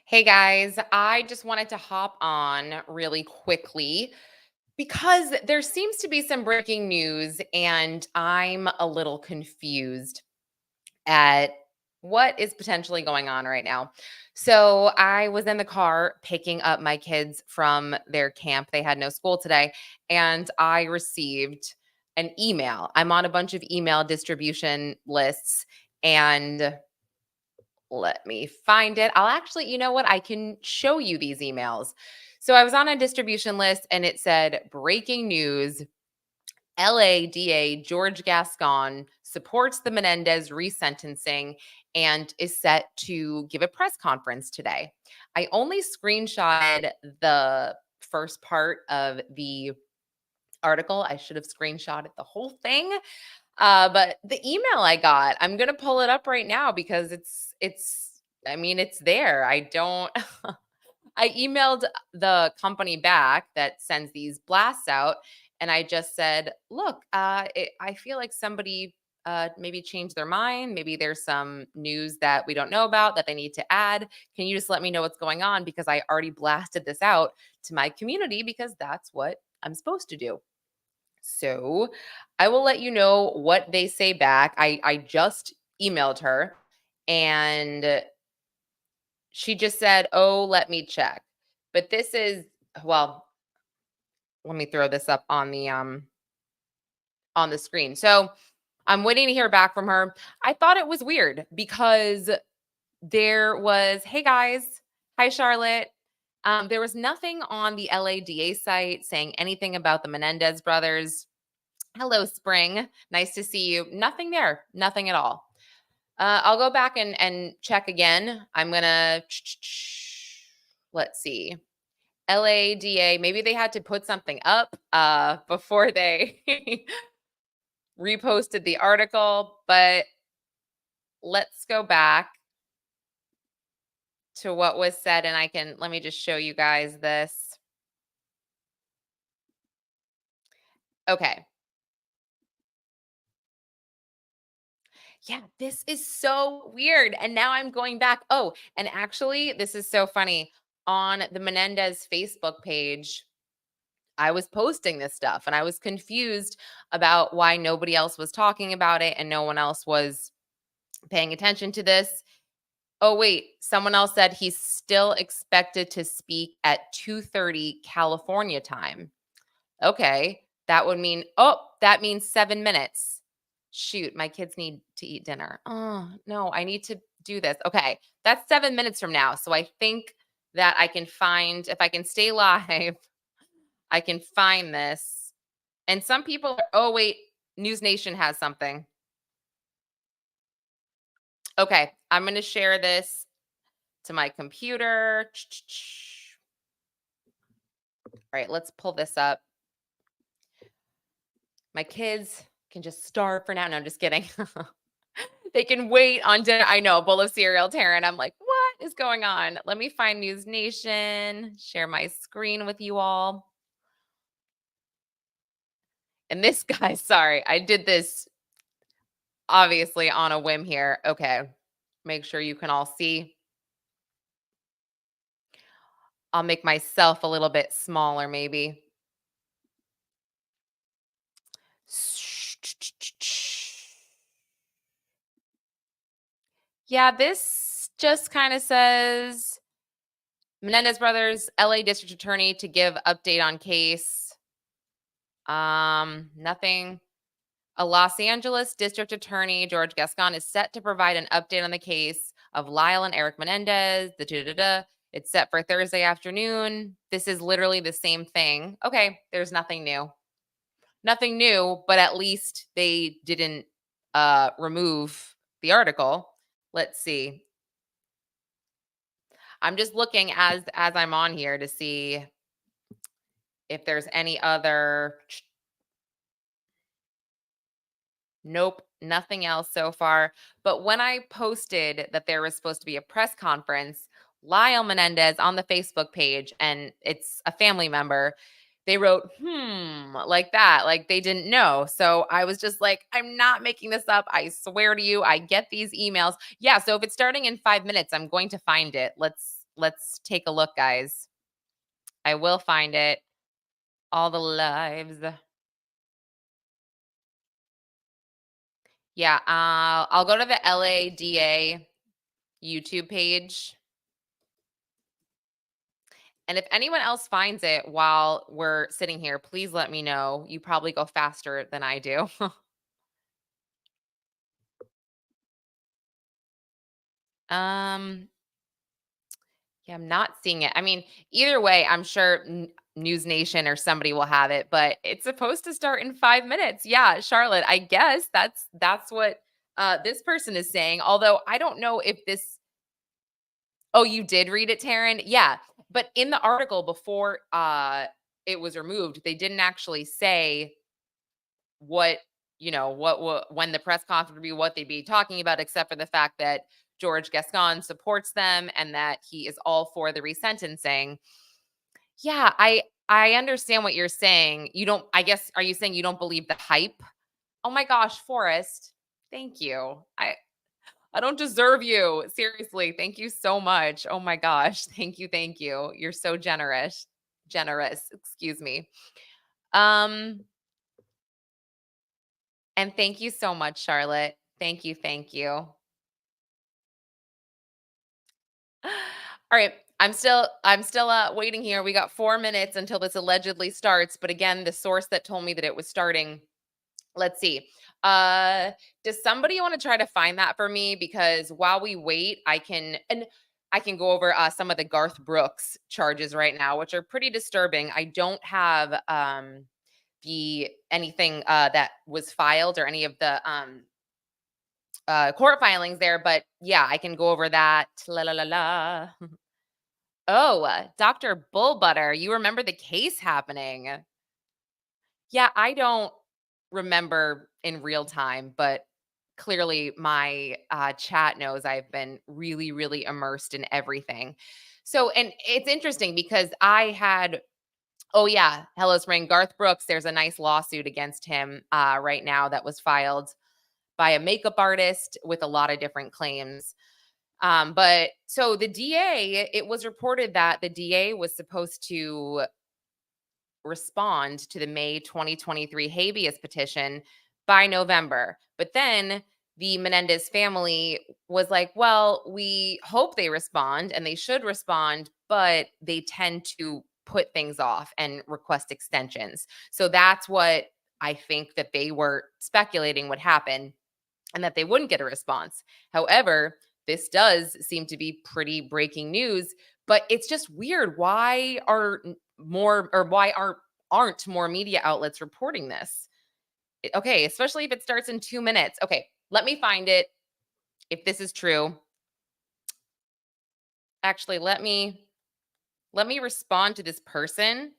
Hey guys, I just wanted to hop on really quickly because there seems to be some breaking news and I'm a little confused at what is potentially going on right now. So, I was in the car picking up my kids from their camp. They had no school today, and I received an email. I'm on a bunch of email distribution lists, and let me find it. I'll actually, you know what? I can show you these emails. So I was on a distribution list and it said breaking news: LADA George Gascón supports the Menendez resentencing and is set to give a press conference today. I only screenshotted the first part of the article. I should have screenshotted the whole thing. But the email I got, I'm gonna pull it up right now because it's there. I don't I emailed the company back that sends these blasts out, and I just said, "Look, I feel like somebody maybe changed their mind. Maybe there's some news that we don't know about that they need to add. Can you just let me know what's going on? Because I already blasted this out to my community because that's what I'm supposed to do." So I will let you know what they say back. I just emailed her and she just said, "Oh, let me check." But this is well, let me throw this up on the screen. So I'm waiting to hear back from her. I thought it was weird because there was, "Hey guys, hi Charlotte." There was nothing on the LADA site saying anything about the Menendez brothers. "Hello, Spring. Nice to see you." Nothing there. Nothing at all. I'll go back and check again. I'm gonna let's see. LADA. Maybe they had to put something up before they reposted the article, but let's go back to what was said and let me just show you guys this. Okay. Yeah, this is so weird. And now I'm going back. Oh, and actually, this is so funny. On the Menendez Facebook page, I was posting this stuff and I was confused about why nobody else was talking about it and no one else was paying attention to this. Oh wait, someone else said he's still expected to speak at 2:30 California time. Okay, that means 7 minutes. Shoot, my kids need to eat dinner. Oh, no, I need to do this. Okay, that's 7 minutes from now. So I think that I can find, if I can stay live, I can find this. And some people are, oh, wait, News Nation has something. Okay, I'm going to share this to my computer. All right, let's pull this up. My kids can just starve for now. No, I'm just kidding. They can wait on dinner. I know, a bowl of cereal, Taryn. I'm like, what is going on? Let me find News Nation, share my screen with you all. And this guy, sorry, I did this obviously on a whim here. Okay, make sure you can all see. I'll make myself a little bit smaller, maybe. Yeah, this just kind of says Menendez Brothers, LA District Attorney to give update on case. Nothing. A Los Angeles District Attorney, George Gascón, is set to provide an update on the case of Lyle and Eric Menendez. It's set for Thursday afternoon. This is literally the same thing. Okay, there's nothing new. Nothing new, but at least they didn't remove the article. Let's see. I'm just looking as I'm on here to see if there's any other. Nope, nothing else so far. But when I posted that there was supposed to be a press conference, Lyle Menendez on the Facebook page, and it's a family member, they wrote, like that, like they didn't know. So I was just like, I'm not making this up. I swear to you, I get these emails. Yeah, so if it's starting in 5 minutes, I'm going to find it. Let's let's take a look, guys. I will find it. All the lives. Yeah, I'll go to the LADA YouTube page. And if anyone else finds it while we're sitting here, please let me know. You probably go faster than I do. um, yeah, I'm not seeing it. I mean, either way, I'm sure News Nation or somebody will have it, but it's supposed to start in 5 minutes. Yeah, Charlotte, I guess that's what this person is saying. Although I don't know if this. Oh, you did read it, Taryn? Yeah. But in the article before it was removed, they didn't actually say what, what when the press conference would be, what they'd be talking about, except for the fact that George Gascon supports them and that he is all for the resentencing. Yeah, I understand what you're saying. You don't, I guess, are you saying you don't believe the hype? Oh my gosh, Forrest. Thank you. I don't deserve you. Seriously, thank you so much. Oh my gosh. Thank you, thank you. You're so generous. Generous, excuse me. Um and thank you so much, Charlotte. Thank you, thank you. All right, I'm still waiting here. We got 4 minutes until this allegedly starts, but again, the source that told me that it was starting. Let's see. Does somebody want to try to find that for me? Because while we wait, I can go over some of the Garth Brooks charges right now, which are pretty disturbing. I don't have the anything that was filed or any of the court filings there, but yeah, I can go over that. La la la la. Oh, Dr. Bullbutter, you remember the case happening? Yeah, I don't remember in real time, but clearly my chat knows I've been really, really immersed in everything. So, and it's interesting because oh yeah, Hello Spring, Garth Brooks, there's a nice lawsuit against him right now that was filed by a makeup artist with a lot of different claims. But so the DA, it was reported that the DA was supposed to respond to the May 2023 habeas petition by November. But then the Menendez family was like, well, we hope they respond and they should respond, but they tend to put things off and request extensions. So that's what I think that they were speculating would happen and that they wouldn't get a response. However, this does seem to be pretty breaking news, but it's just weird. Why are more or why aren't more media outlets reporting this? Okay, especially if it starts in 2 minutes. Okay, let me find it if this is true. Actually, let me respond to this person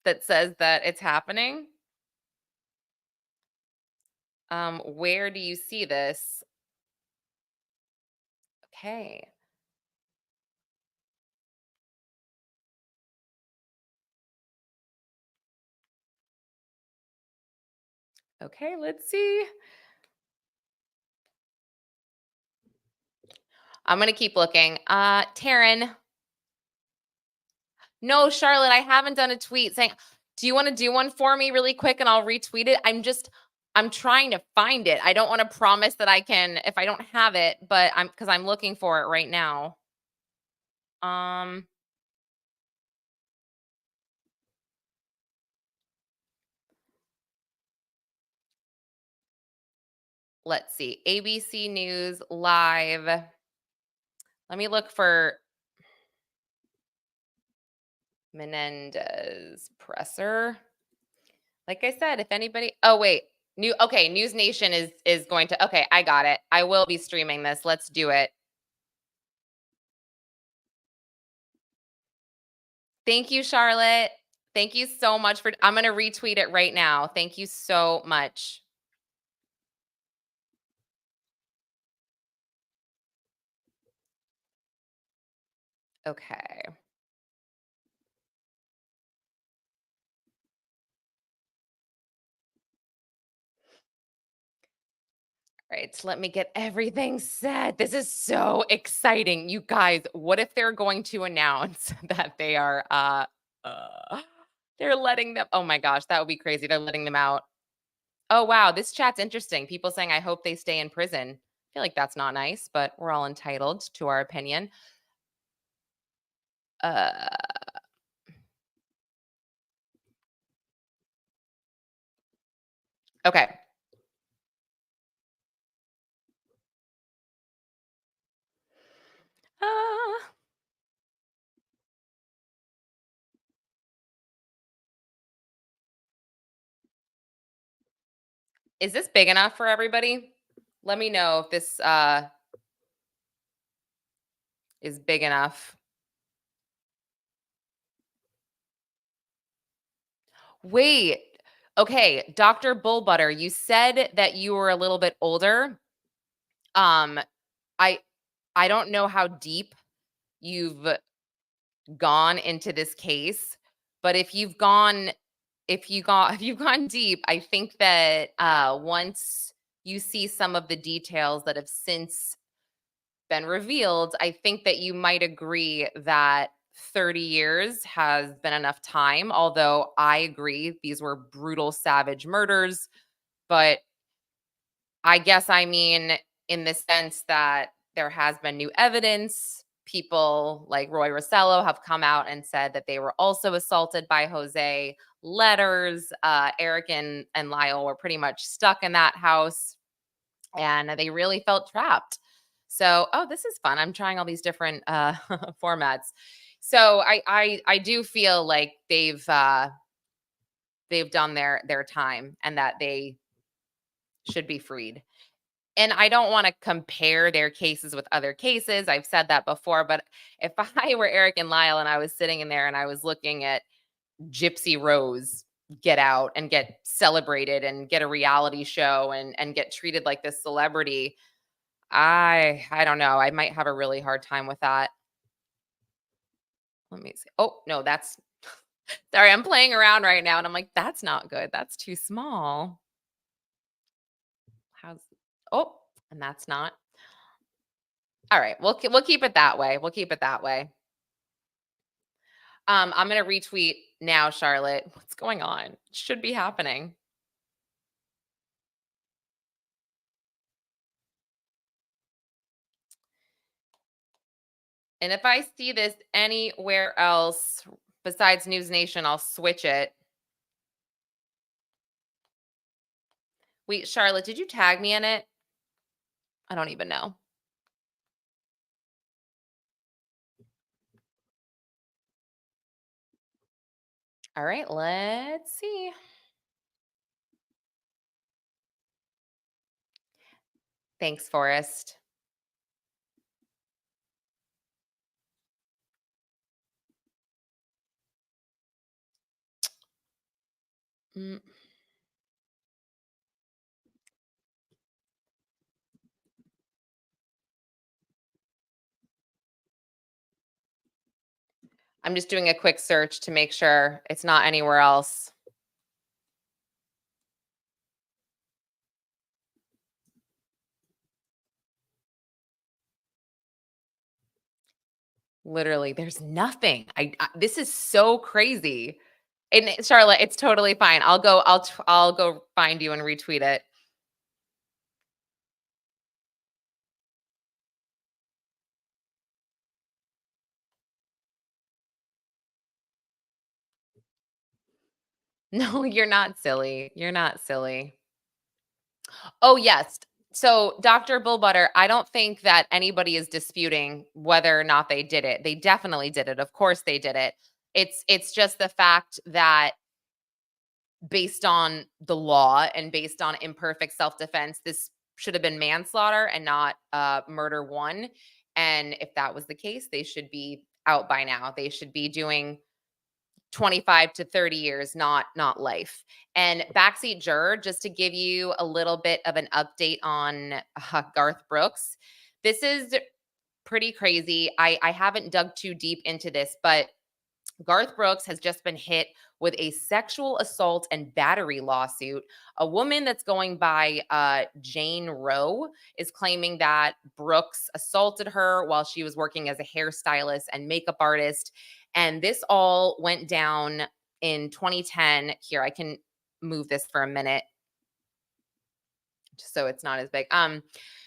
that says that it's happening. Where do you see this? Okay. Okay, let's see. I'm gonna keep looking. Taryn. No, Charlotte, I haven't done a tweet saying, do you want to do one for me really quick and I'll retweet it? I'm trying to find it. I don't want to promise that I can if I don't have it, but I'm looking for it right now. Um let's see. ABC News Live. Let me look for Menendez presser. Like I said, if anybody oh wait. News Nation is going to okay, I got it. I will be streaming this. Let's do it. Thank you, Charlotte. Thank you so much for I'm going to retweet it right now. Thank you so much. Okay. Right, let me get everything set. This is so exciting. You guys, what if they're going to announce that they are uh they're letting them, oh my gosh, that would be crazy. They're letting them out. Oh wow, this chat's interesting. People saying I hope they stay in prison. I feel like that's not nice, but we're all entitled to our opinion. Uh okay. Uh is this big enough for everybody? Let me know if this is big enough. Wait. Okay, Dr. Bullbutter, you said that you were a little bit older. Um, I I don't know how deep you've gone into this case, but if you've gone deep, I think that once you see some of the details that have since been revealed, I think that you might agree that 30 years has been enough time. Although I agree these were brutal, savage murders. But I guess I mean in the sense that there has been new evidence. People like Roy Rossello have come out and said that they were also assaulted by Jose. Letters, Eric and Lyle were pretty much stuck in that house and they really felt trapped. So, oh, this is fun. I'm trying all these different formats. So I do feel like they've done their time and that they should be freed. And I don't want to compare their cases with other cases. I've said that before, but if I were Eric and Lyle and I was sitting in there and I was looking at Gypsy Rose get out and get celebrated and get a reality show and get treated like this celebrity, I don't know. I might have a really hard time with that. Let me see. Oh, no, that's sorry. I'm playing around right now and I'm like, that's not good. That's too small. How's oh, and that's not. All right. We'll keep it that way. We'll keep it that way. I'm gonna retweet now, Charlotte. What's going on? Should be happening. And if I see this anywhere else besides News Nation, I'll switch it. Wait, Charlotte, did you tag me in it? I don't even know. All right, let's see. Thanks, Forrest. Mm, I'm just doing a quick search to make sure it's not anywhere else. Literally, there's nothing. This is so crazy. And Charlotte, it's totally fine. I'll go find you and retweet it. No, you're not silly. You're not silly. Oh, yes. So, Dr. Bullbutter, I don't think that anybody is disputing whether or not they did it. They definitely did it. Of course they did it. It's just the fact that based on the law and based on imperfect self-defense, this should have been manslaughter and not murder one. And if that was the case, they should be out by now. They should be doing 25 to 30 years, not life. And backseat juror, just to give you a little bit of an update on Garth Brooks. This is pretty crazy. I haven't dug too deep into this, but Garth Brooks has just been hit with a sexual assault and battery lawsuit. A woman that's going by Jane Roe is claiming that Brooks assaulted her while she was working as a hairstylist and makeup artist. And this all went down in 2010. Here, I can move this for a minute just so it's not as big.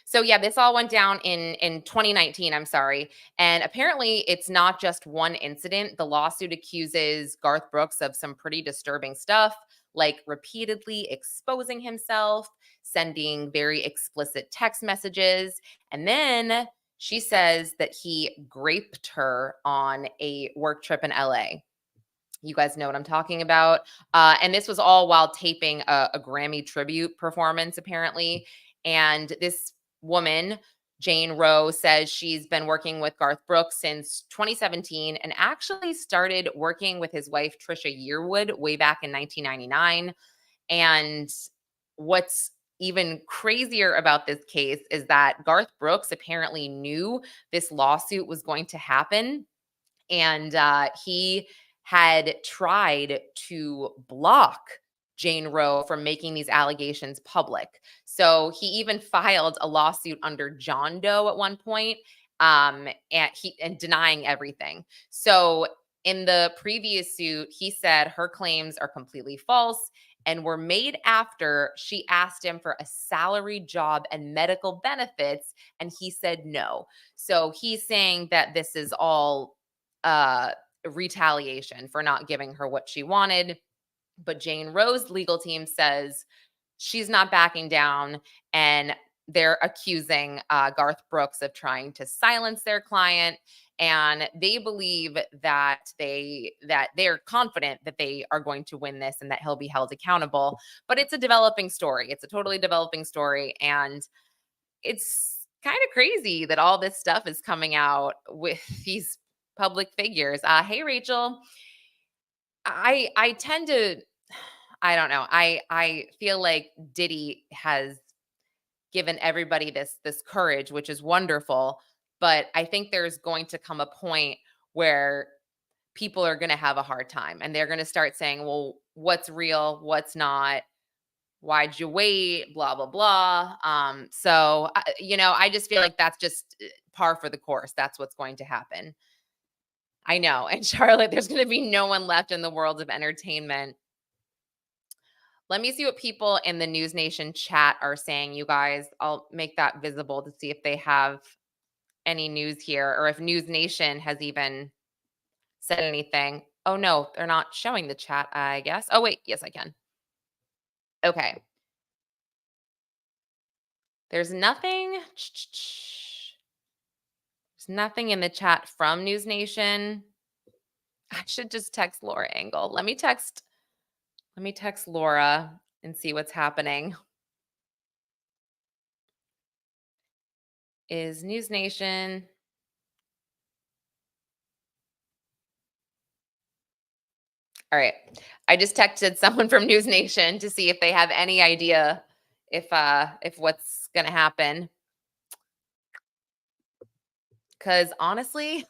So yeah, this all went down in 2019, I'm sorry. And apparently it's not just one incident. The lawsuit accuses Garth Brooks of some pretty disturbing stuff, like repeatedly exposing himself, sending very explicit text messages, and then she says that he raped her on a work trip in LA. You guys know what I'm talking about. And this was all while taping a Grammy tribute performance, apparently. And this woman, Jane Roe, says she's been working with Garth Brooks since 2017 and actually started working with his wife, Trisha Yearwood, way back in 1999. And what's even crazier about this case is that Garth Brooks apparently knew this lawsuit was going to happen. And he had tried to block Jane Roe from making these allegations public. So he even filed a lawsuit under John Doe at one point, and denying everything. So in the previous suit, he said her claims are completely false and were made after she asked him for a salary job and medical benefits, and he said no. So he's saying that this is all retaliation for not giving her what she wanted. But Jane Roe's legal team says she's not backing down, and they're accusing Garth Brooks of trying to silence their client. And they believe that they're confident that they are going to win this and that he'll be held accountable. But it's a developing story. It's a totally developing story, and it's kind of crazy that all this stuff is coming out with these public figures. Hey, Rachel. I tend to, I don't know. I feel like Diddy has given everybody this courage, which is wonderful. But I think there's going to come a point where people are going to have a hard time and they're going to start saying, well, what's real? What's not? Why'd you wait? Blah, blah, blah. I just feel like that's just par for the course. That's what's going to happen. I know. And Charlotte, there's going to be no one left in the world of entertainment. Let me see what people in the News Nation chat are saying, you guys. I'll make that visible to see if they have any news here or if News Nation has even said anything. Oh, no, they're not showing the chat, I guess. Oh, wait. Yes, I can. Okay. There's nothing. There's nothing in the chat from News Nation. I should just text Laura Engel. Let me text Laura and see what's happening. Is News Nation? All right. I just texted someone from News Nation to see if they have any idea if what's going to happen. Cuz honestly,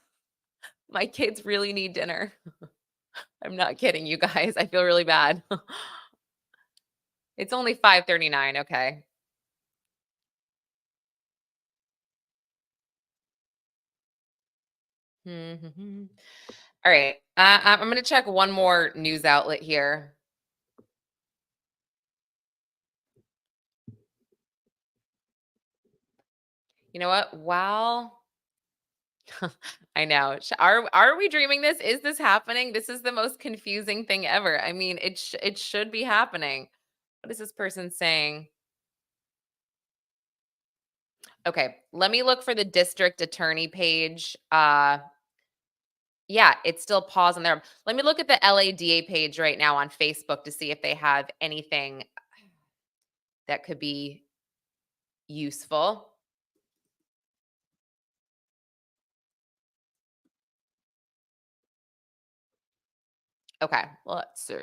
my kids really need dinner. I'm not kidding you guys. I feel really bad. It's only 5:39, okay. All right. I'm going to check one more news outlet here. You know what? Wow. I know. Are we dreaming this? Is this happening? This is the most confusing thing ever. I mean, it should be happening. What is this person saying? Okay, let me look for the district attorney page. Yeah, it's still pausing there. Let me look at the LADA page right now on Facebook to see if they have anything that could be useful. Okay, let's see.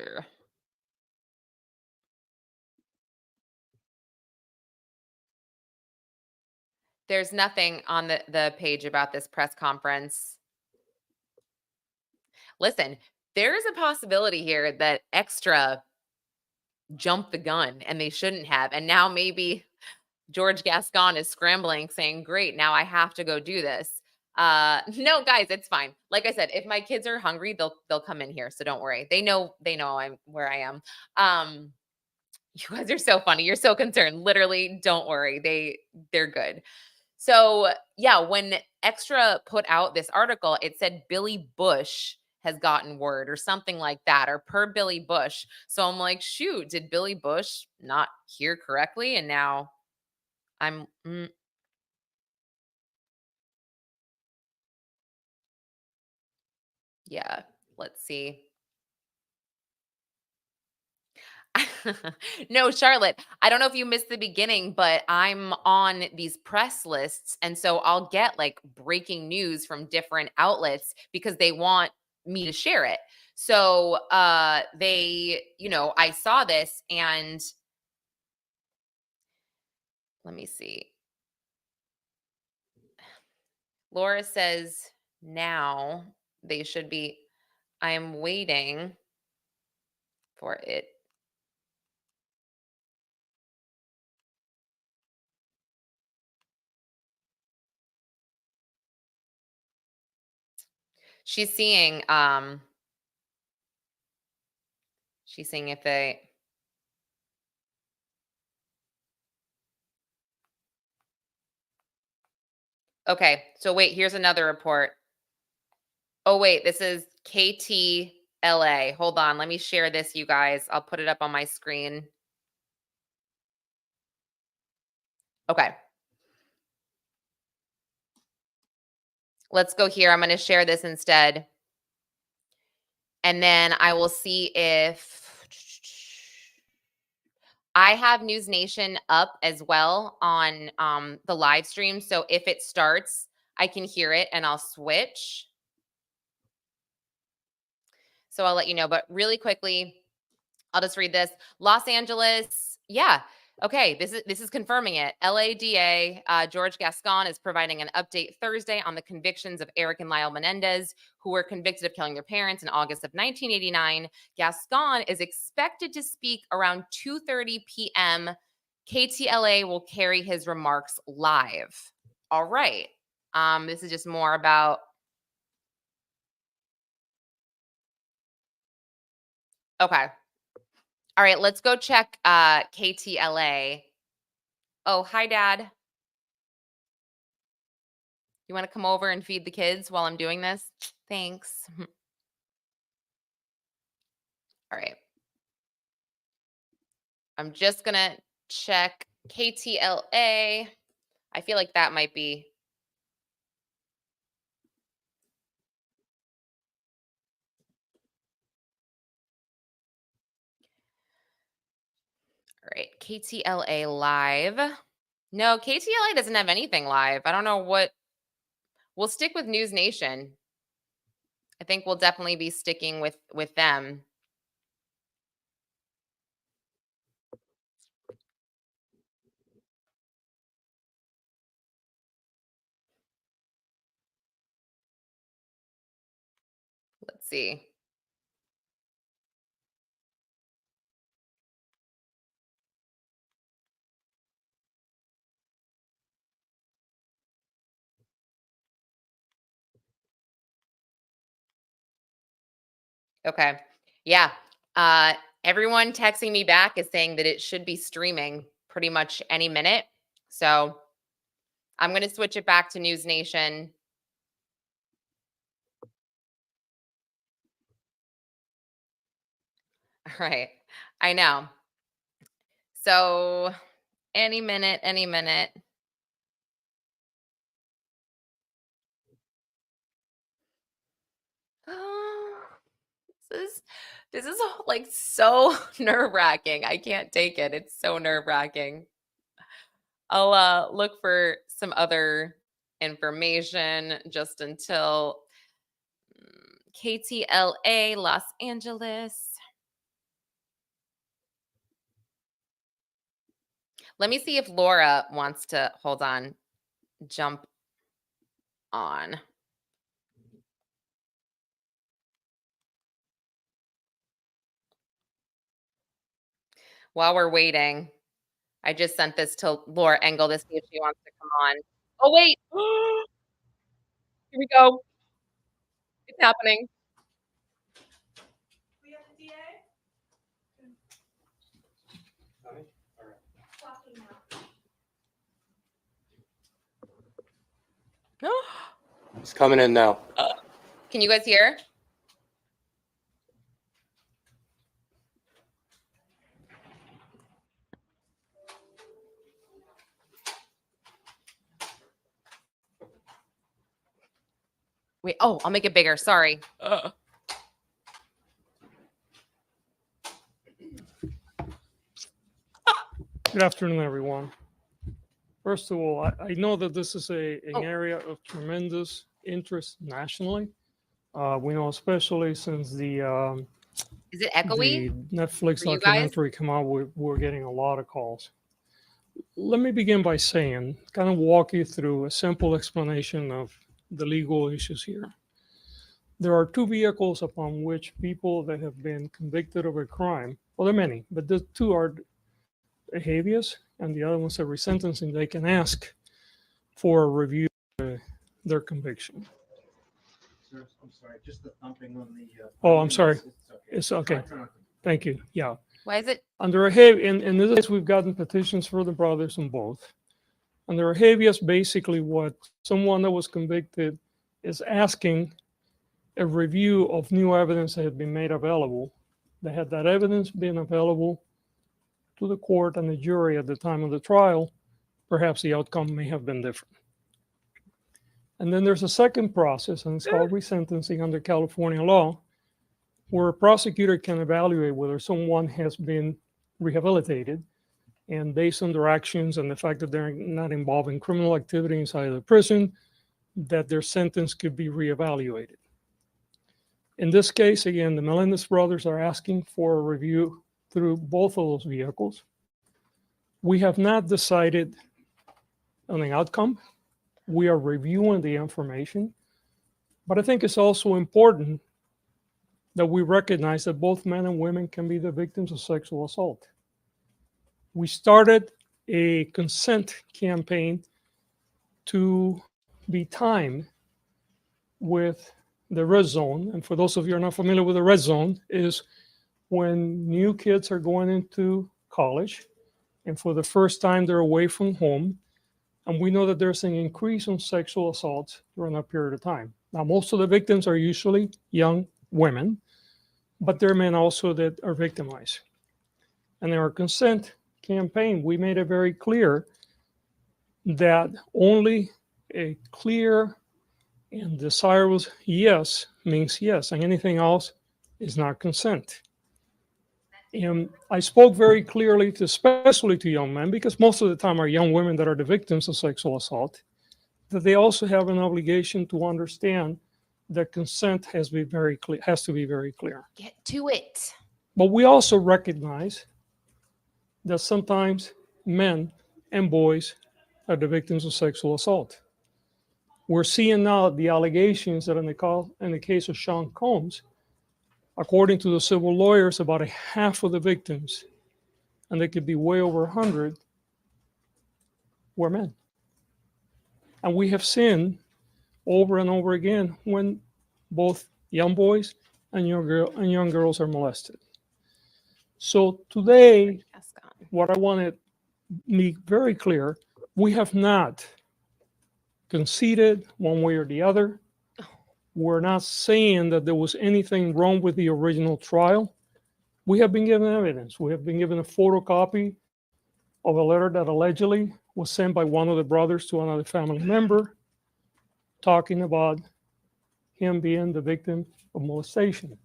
There's nothing on the page about this press conference. Listen, there is a possibility here that Extra jumped the gun and they shouldn't have. And now maybe George Gascon is scrambling, saying, "Great, now I have to go do this." No, guys, it's fine. Like I said, if my kids are hungry, they'll come in here, so don't worry. They know I'm where I am. Um, you guys are so funny. You're so concerned. Literally, don't worry. They're good. So yeah, when Extra put out this article, it said Billy Bush has gotten word or something like that, or per Billy Bush. So I'm like, shoot, did Billy Bush not hear correctly? And now I'm yeah, let's see. No, Charlotte, I don't know if you missed the beginning, but I'm on these press lists. And so I'll get like breaking news from different outlets because they want me to share it. So I saw this and let me see. Laura says now they should be, I'm waiting for it. She's seeing if they okay, so wait, here's another report. Oh, wait, this is KTLA. Hold on, let me share this, you guys. I'll put it up on my screen. Okay. Let's go here. I'm going to share this instead. And then I will see if I have News Nation up as well on the live stream. So if it starts, I can hear it and I'll switch. So I'll let you know. But really quickly, I'll just read this. Los Angeles, yeah. Okay, this is confirming it. LADA George Gascon is providing an update Thursday on the convictions of Eric and Lyle Menendez, who were convicted of killing their parents in August of 1989. Gascon is expected to speak around 2:30 p.m. KTLA will carry his remarks live. All right. This is just more about. Okay. All right, let's go check KTLA. Oh, hi, Dad. You want to come over and feed the kids while I'm doing this? Thanks. All right. I'm just going to check KTLA. I feel like that might be. All right. KTLA live. No, KTLA doesn't have anything live. I don't know what. We'll stick with News Nation. I think we'll definitely be sticking with them. Let's see. Okay. Yeah. Everyone texting me back is saying that it should be streaming pretty much any minute. So I'm going to switch it back to News Nation. All right. I know. So any minute, any minute. This is like so nerve-wracking. I can't take it. It's so nerve-wracking. I'll look for some other information just until KTLA Los Angeles. Let me see if Laura wants to hold on, jump on. while we're waiting, I just sent this to Laura Engel to see if she wants to come on. Oh, wait. Here we go. It's happening. We have the DA? It's coming in now. Can you guys hear? Wait, oh, I'll make it bigger. Sorry. Good afternoon, everyone. First of all, I know that this is an area of tremendous interest nationally. We know, especially since the Is it echoey? Netflix for you documentary came out, we're getting a lot of calls. Let me begin by saying, kind of walk you through a simple explanation of the legal issues here. There are two vehicles upon which people that have been convicted of a crime, well, there are many, but the two are a habeas and the other one's a resentencing. They can ask for a review of their conviction. Sir, I'm sorry, just the thumping on the. Oh, I'm sorry. It's okay. It's okay. Thank you. Yeah. Why is it? Under a habeas, in this case, we've gotten petitions for the brothers on both. Under a habeas, basically what someone that was convicted is asking a review of new evidence that had been made available. That had that evidence been available to the court and the jury at the time of the trial, perhaps the outcome may have been different. And then there's a second process, and it's called resentencing under California law, where a prosecutor can evaluate whether someone has been rehabilitated, and based on their actions and the fact that they're not involved in criminal activity inside of the prison, that their sentence could be reevaluated. In this case, again, the Menendez brothers are asking for a review through both of those vehicles. We have not decided on the outcome. We are reviewing the information, but I think it's also important that we recognize that both men and women can be the victims of sexual assault. We started a consent campaign to be timed with the red zone. And for those of you who are not familiar with the red zone, is when new kids are going into college and for the first time they're away from home. And we know that there's an increase in sexual assaults during that period of time. Now, most of the victims are usually young women, but there are men also that are victimized. And in our consent campaign, we made it very clear that only a clear and desirable yes means yes, and anything else is not consent. And I spoke very clearly, especially to young men, because most of the time are young women that are the victims of sexual assault, that they also have an obligation to understand that consent has to be very clear. Get to it. But we also recognize that sometimes men and boys are the victims of sexual assault. We're seeing now the allegations that in the case of Sean Combs, according to the civil lawyers, about a half of the victims, and they could be way over 100, were men. And we have seen over and over again when both young boys and young girls are molested. So today, what I want to make very clear, we have not conceded one way or the other. We're not saying that there was anything wrong with the original trial. We have been given evidence. We have been given a photocopy of a letter that allegedly was sent by one of the brothers to another family member, talking about him being the victim of molestation.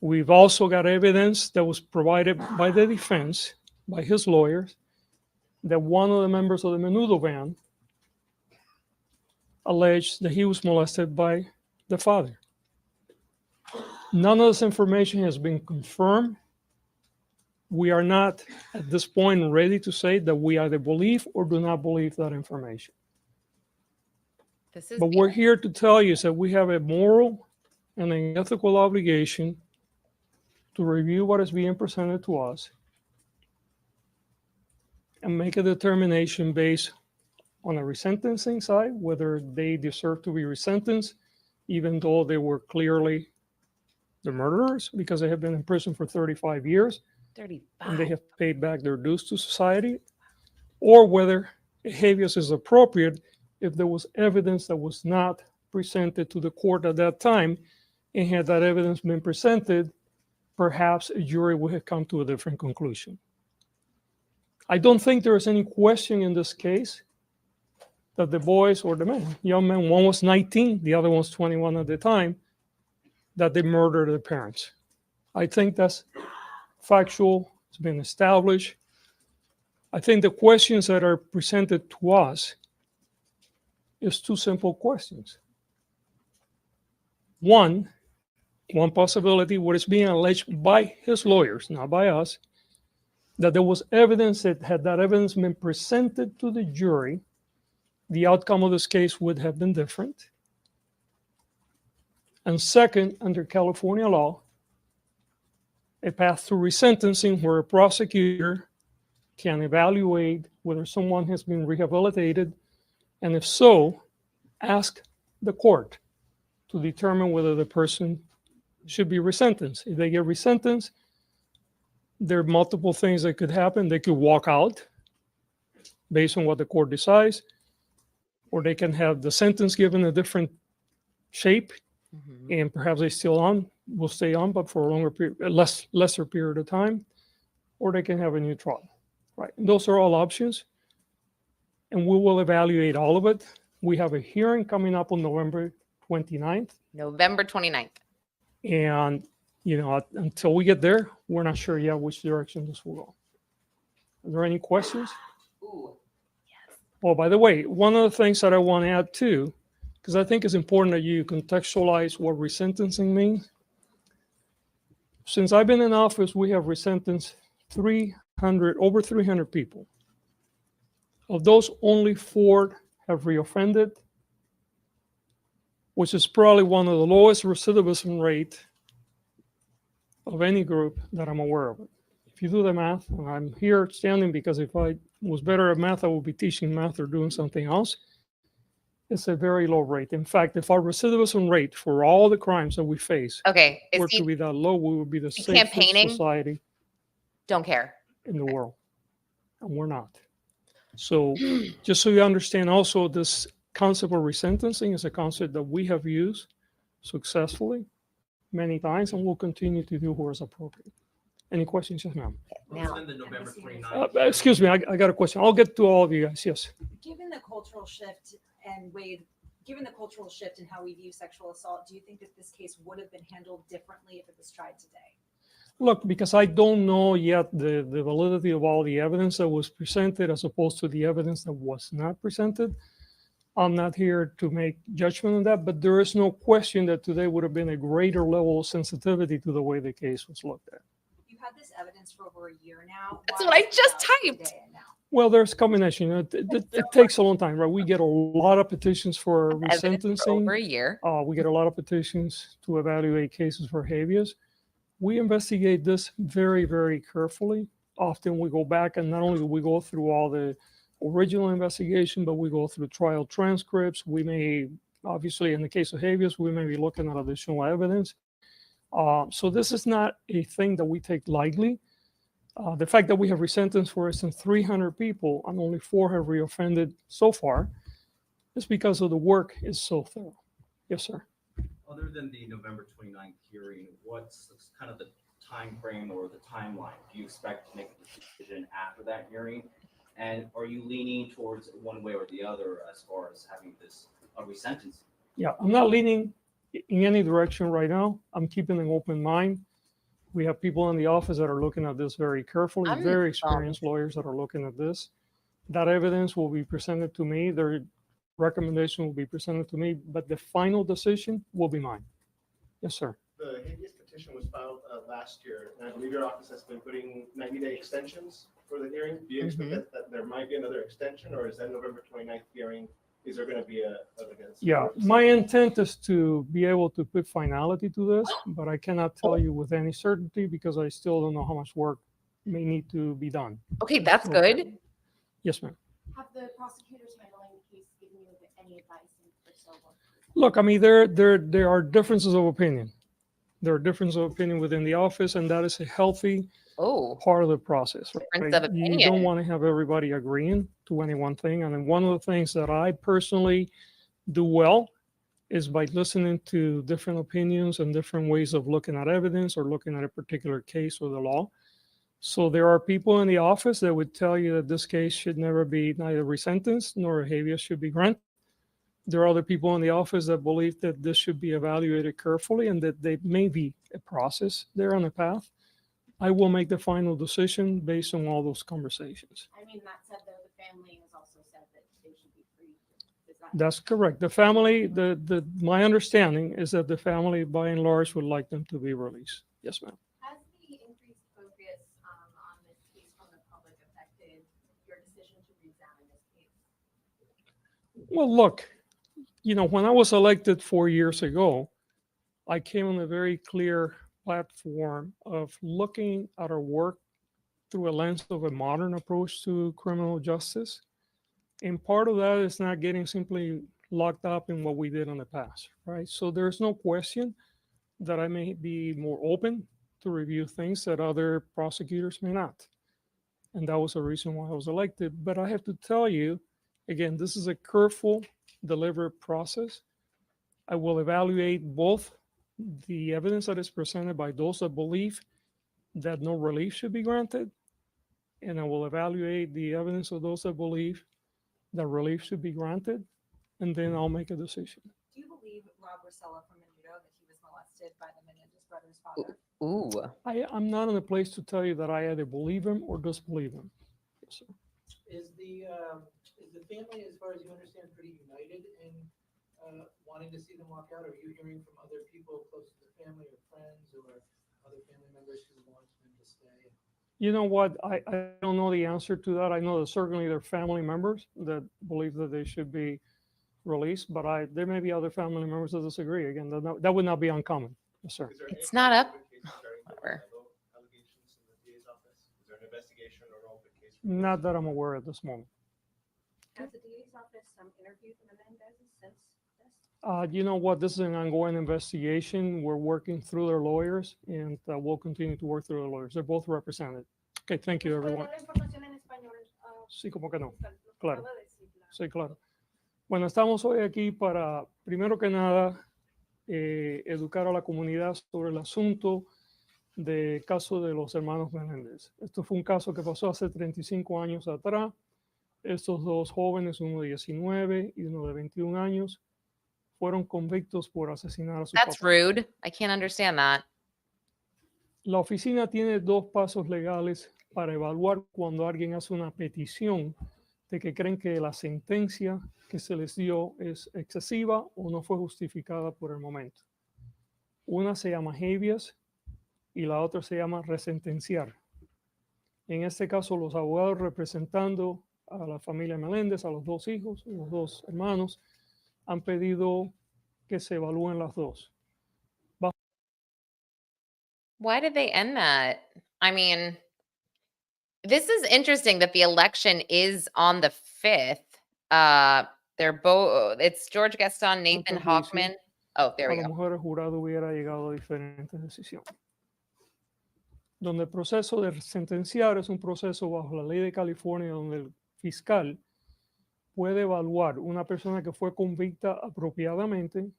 We've also got evidence that was provided by the defense, by his lawyers, that one of the members of the Menudo band alleged that he was molested by the father. None of this information has been confirmed. We are not at this point ready to say that we either believe or do not believe that information. But we're here to tell you that we have a moral and an ethical obligation to review what is being presented to us and make a determination based on a resentencing side, whether they deserve to be resentenced, even though they were clearly the murderers because they have been in prison for 35 years 35. and they have paid back their dues to society, or whether habeas is appropriate if there was evidence that was not presented to the court at that time, and had that evidence been presented, perhaps a jury would have come to a different conclusion. I don't think there is any question in this case that the boys or the men, young men, one was 19, the other one was 21 at the time, that they murdered their parents. I think that's factual, it's been established. I think the questions that are presented to us is two simple questions. One possibility, what is being alleged by his lawyers, not by us, that there was evidence that had that evidence been presented to the jury, the outcome of this case would have been different. And second, under California law, a path to resentencing where a prosecutor can evaluate whether someone has been rehabilitated, and if so, ask the court to determine whether the person should be resentenced. If they get resentenced, there are multiple things that could happen. They could walk out based on what the court decides, or they can have the sentence given a different shape, and perhaps they will stay on, but for a longer period, lesser period of time, or they can have a new trial. Right. And those are all options, and we will evaluate all of it. We have a hearing coming up on November 29th. November 29th. And, until we get there, we're not sure yet which direction this will go. Are there any questions? Ooh, yes. Oh, by the way, one of the things that I want to add too, because I think it's important that you contextualize what resentencing means. Since I've been in office, we have resentenced over 300 people. Of those, only 4 have reoffended, which is probably one of the lowest recidivism rate of any group that I'm aware of. If you do the math, and I'm here standing because if I was better at math, I would be teaching math or doing something else. It's a very low rate. In fact, if our recidivism rate for all the crimes that we face Okay. were to be that low, we would be the safest campaigning? society Don't care. in the world. And we're not. So just so you understand also, this concept of resentencing is a concept that we have used successfully many times and will continue to do where it's appropriate. Any questions? Yes, ma'am. Now, The November 29th. Excuse me, I got a question. I'll get to all of you guys. Yes. Given the cultural shift and Wade, given the cultural shift in how we view sexual assault, do you think that this case would have been handled differently if it was tried today? Look, because I don't know yet the validity of all the evidence that was presented as opposed to the evidence that was not presented. I'm not here to make judgment on that, but there is no question that today would have been a greater level of sensitivity to the way the case was looked at. You had this evidence for over a year now. That's Why what I is it just out typed. today and now? Well, there's a combination. It takes a long time, right? We get a lot of petitions for evidence for over resentencing. a year. We get a lot of petitions to evaluate cases for habeas. We investigate this very, very carefully. Often we go back and not only do we go through all the original investigation, but we go through trial transcripts. We may, obviously, in the case of habeas, we may be looking at additional evidence. So this is not a thing that we take lightly. The fact that we have resentenced, for instance, 300 people and only 4 have reoffended so far is because of the work is so thorough. Yes, sir. Other than the November 29th hearing, what's kind of the time frame or the timeline? Do you expect to make a decision after that hearing? And are you leaning towards one way or the other as far as having this resentencing? Yeah, I'm not leaning in any direction right now. I'm keeping an open mind. We have people in the office that are looking at this very carefully, I'm very experienced lawyers that are looking at this. That evidence will be presented to me. Their recommendation will be presented to me, but the final decision will be mine. Yes, sir. The habeas petition was filed last year, and I believe your office has been putting 90-day extensions for the hearing. Do you expect that there might be another extension, or is that November 29th hearing is there gonna be Yeah, my intent is to be able to put finality to this, but I cannot tell you with any certainty because I still don't know how much work may need to be done. Okay, that's So- good. Yes, ma'am. Have the prosecutors handling the case given you any advice in so what? Look, I mean, there are differences of opinion. There are differences of opinion within the office, and that is a healthy Oh, part of the process. difference Right? of You opinion. don't want to have everybody agreeing to any one thing. And then one of the things that I personally do well is by listening to different opinions and different ways of looking at evidence or looking at a particular case or the law. So there are people in the office that would tell you that this case should never be neither resentenced nor a habeas should be granted. There are other people in the office that believe that this should be evaluated carefully and that there may be a process there on the path. I will make the final decision based on all those conversations. I mean, that said, though, the family has also said that they should be free. Is that? That's correct. The family, my understanding is that the family by and large would like them to be released. Yes, ma'am. Has the increased focus on this case from the public affected your decision to re-examine this case? Well, look, when I was elected 4 years ago, I came on a very clear platform of looking at our work through a lens of a modern approach to criminal justice. And part of that is not getting simply locked up in what we did in the past, right? So there's no question that I may be more open to review things that other prosecutors may not. And that was the reason why I was elected. But I have to tell you, again, this is a careful, deliberate process. I will evaluate both the evidence that is presented by those that believe that no relief should be granted, and I will evaluate the evidence of those that believe that relief should be granted, and then I'll make a decision. Do you believe Rob Rosella from Menudo that he was molested by the Menendez brothers' father? Ooh. I'm not in a place to tell you that I either believe him or disbelieve him. Yes, sir. Is the family, as far as you understand, pretty united in wanting to see them walk out? Are you hearing from other people close to the family or friends or other family members who want them to stay? You know what? I don't know the answer to that. I know that certainly there are family members that believe that they should be released, but there may be other family members that disagree. Again, that would not be uncommon. Yes, sir. It's not up. Whatever. Allegations in the DA's office? Is there an investigation or an open case? Not that I'm aware at this moment. Has the DA's office interviewed the Menendezes since this? You know what? This is an ongoing investigation. We're working through their lawyers, and we'll continue to work through their lawyers. They're both represented. Okay, thank you, everyone. Sí, como que no. Claro. Sí, claro. Bueno, estamos hoy aquí para, primero que nada, educar a la comunidad sobre el asunto del caso de los hermanos Menéndez. Esto fue un caso que pasó hace 35 años atrás. Estos dos jóvenes, uno de 19 y uno de 21 años, fueron convictos por asesinar a su That's papá. rude. I can't understand that. La oficina tiene dos pasos legales para evaluar cuando alguien hace una petición de que creen que la sentencia que se les dio es excesiva o no fue justificada por el momento. Una se llama habeas y la otra se llama resentenciar. En este caso, los abogados representando a la familia Meléndez, a los dos hijos, los dos hermanos, han pedido que se evalúen las dos. Why did they end that? I mean, this is interesting that the election is on the 5th. They're both, it's George Gascón, Nathan juicio, Hochman. Oh, there a we lo go. mejor el jurado hubiera llegado a diferentes decisiones. Donde el proceso de sentenciar es un proceso bajo la ley de California donde el fiscal puede evaluar una persona que fue convicta apropiadamente,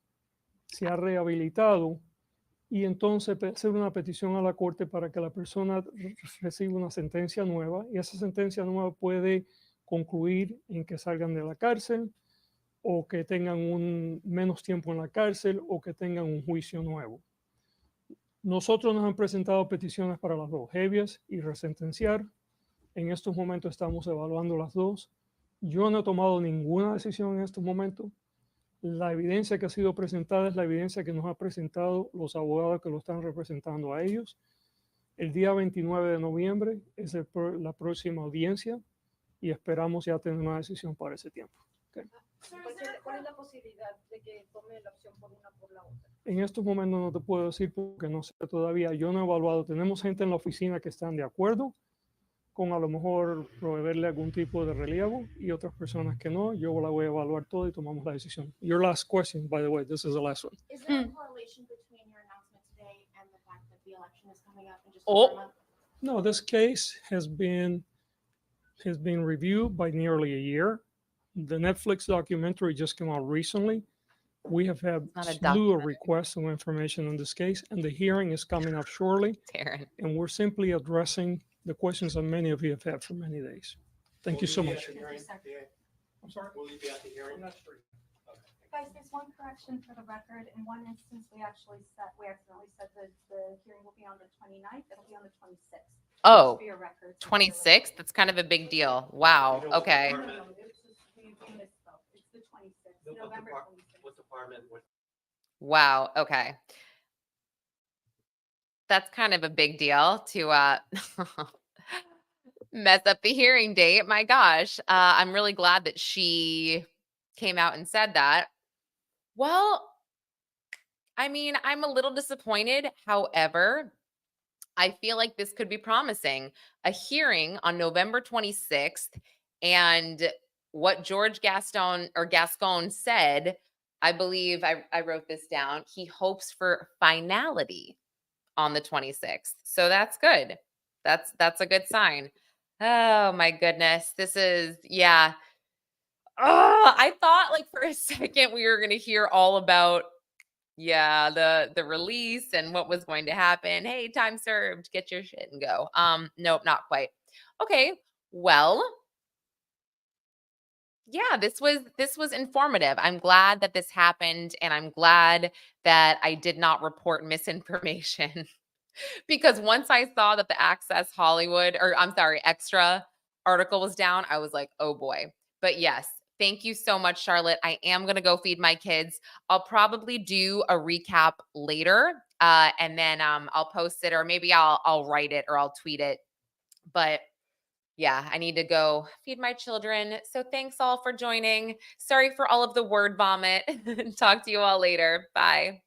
se ha rehabilitado y entonces hacer una petición a la corte para que la persona reciba una sentencia nueva, y esa sentencia nueva puede concluir en que salgan de la cárcel o que tengan menos tiempo en la cárcel o que tengan un juicio nuevo. Nosotros nos han presentado peticiones para las dos, habeas y resentenciar. En estos momentos estamos evaluando las dos. Yo no he tomado ninguna decisión en estos momentos. La evidencia que ha sido presentada es la evidencia que nos ha presentado los abogados que lo están representando a ellos. El día 29 de noviembre es la próxima audiencia y esperamos ya tener una decisión para ese tiempo. Okay. ¿Cuál es la posibilidad de que tome la opción por una por la otra? En estos momentos no te puedo decir porque no sé todavía. Yo no he evaluado. Tenemos gente en la oficina que están de acuerdo con a lo mejor proveerle algún tipo de relevo y otras personas que no. Yo la voy a evaluar todo y tomamos la decisión. Your last question, by the way, this is the last one. Is there a correlation between your announcement today and the fact that the election is coming up in just Oh. over a month? No, this case has been reviewed by nearly a year. The Netflix documentary just came out recently. We have had Not a slew of documentary. requests of information on this case, and the hearing is coming up shortly. Taryn. And we're simply addressing the questions that many of you have had for many days. Thank you so much. I'm sorry, will you be at the hearing? not sure. Guys, there's one correction for the record. In one instance, we accidentally said that the hearing will be on the 29th. It'll be on the 26th. Oh, For your records. 26th? That's kind of a big deal. Wow. Okay. No, it's just, we misspoke. It's the 26th, November 26th. What department, what Wow. Okay. That's kind of a big deal to mess up the hearing date. My gosh. I'm really glad that she came out and said that. Well, I mean, I'm a little disappointed. However, I feel like this could be promising. A hearing on November 26th, and what George Gascón said, I believe I wrote this down. He hopes for finality on the 26th. So that's good. That's a good sign. Oh my goodness. This is, yeah. Oh, I thought like for a second we were going to hear all about the release and what was going to happen. Hey, time served, get your shit and go. Nope, not quite. Okay. Well, yeah, this was informative. I'm glad that this happened, and I'm glad that I did not report misinformation. Because once I saw that the Access Hollywood, or I'm sorry, Extra article was down, I was like, oh boy. But yes, thank you so much, Charlotte. I am going to go feed my kids. I'll probably do a recap later, and then I'll post it, or maybe I'll write it or I'll tweet it. But yeah, I need to go feed my children. So thanks all for joining. Sorry for all of the word vomit. Talk to you all later. Bye.